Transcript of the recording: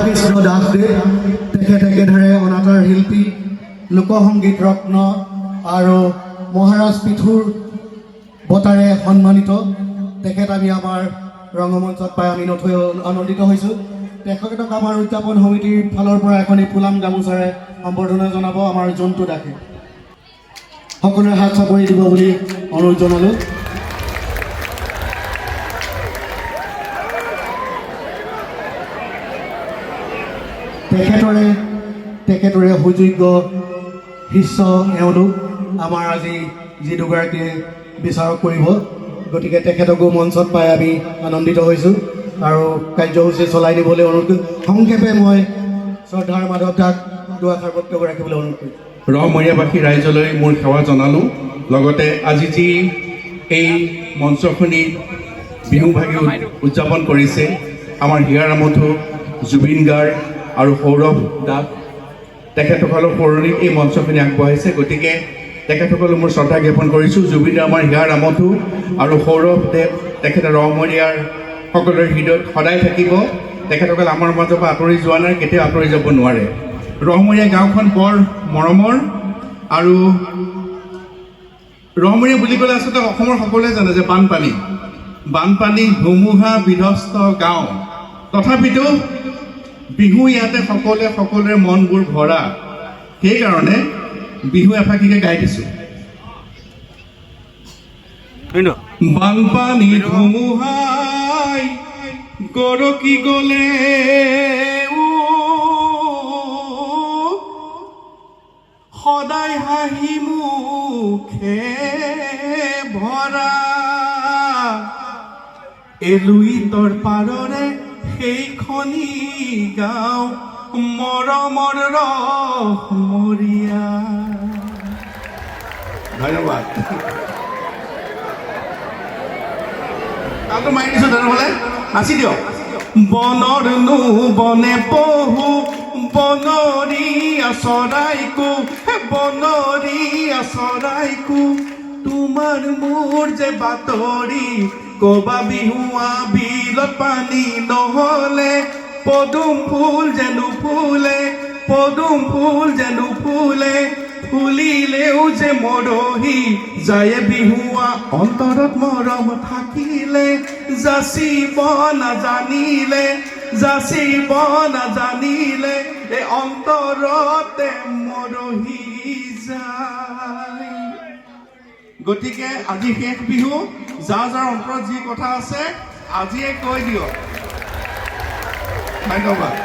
কৃষ্ণ দাসদেৱ তেখেত একেধাৰে অনাতাঁৰ শিল্পী, লোকসংগীত ৰত্ন আৰু মহাৰাজ পিথুৰ বঁটাৰে সন্মানিত। তেখেত আমি আমাৰ ৰংগমঞ্চত পাই আমি নথৈ আনন্দিত হৈছোঁ। তেখেতক আমাৰ উদযাপন সমিতিৰ ফালৰ পৰা এখনি ফুলাম গামোচাৰে সম্বৰ্ধনা জনাব আমাৰ জন্তু দাসে। সকলোৱে হাত চাপৰি দিব বুলি অনুৰোধ জনালোঁ। তেখেতৰে সুযোগ্য শিষ্য এওঁলোক আমাৰ আজি যি দুগৰাকীয়ে বিচাৰক কৰিব, গতিকে তেখেতকো মঞ্চত পাই আমি আনন্দিত হৈছোঁ আৰু কাৰ্যসূচী চলাই নিবলৈ অনুৰোধ কৰিছোঁ। সংক্ষেপে মই শ্ৰদ্ধাৰ মাধৱ দাক দুআষাৰ বক্তব্য ৰাখিবলৈ অনুৰোধ কৰিছোঁ। ৰহমৰীয়াবাসী ৰাইজলৈ মোৰ সেৱা জনালোঁ। লগতে আজি যি এই মঞ্চখনি বিহুভাগী উদযাপন কৰিছে আমাৰ হিয়াৰ আমঠু, জুবিন গাৰ্গ আৰু সৌৰভ দাস, তেখেতসকলৰ সৰণীত এই মঞ্চখিনি আগবঢ়াইছে। গতিকে তেখেতসকলক মোৰ শ্ৰদ্ধা জ্ঞাপন কৰিছোঁ। জুবিন আমাৰ হিয়াৰ আমঠু আৰু সৌৰভ দেৱ তেখেতে ৰহমৰীয়াৰ সকলোৰে হৃদয়ত সদায় থাকিব। তেখেতসকল আমাৰ মাজৰ পৰা আঁতৰি যোৱা নাই, কেতিয়াও আঁতৰি যাব নোৱাৰে। ৰহমৰীয়া গাঁওখন বৰ মৰমৰ আৰু ৰহমৰীয়া বুলি ক'লে আচলতে অসমৰ সকলোৱে জানে যে বানপানী ধুমুহা বিধ্বস্ত গাঁও, তথাপিতো বিহু ইয়াতে সকলোৰে মনবোৰ ভৰা। সেইকাৰণে বিহু এফাঁকিকে গাই দিছোঁ। বানপানী ধুমুহাই গৰকি গ'লে সদায় হাঁহি মুখে ভৰা, এলুইতৰ পাৰৰে সেইখনি গাঁও মৰমৰ ৰহমৰীয়া। ধন্যবাদ। কামটো মাৰি দিছোঁ, তেনেহ'লে নাচি দিয়ক। বনৰনো বনে পহু বনৰীয়া চৰাইকো তোমাৰ মোৰ যে বাতৰি, কবা বিহুৱা বিলত পানী নহ'লে পদুম ফুল যে নুফুলে ফুলিলেও যে মৰহি যায় বিহুৱা অন্তৰত মৰম থাকিলে, যাচিব নাজানিলে এই অন্তৰতে মৰহি যায়। গতিকে আজি শেষ বিহু, যাৰ অন্তৰত যি কথা আছে আজিয়ে কৈ দিয়ক। ধন্যবাদ।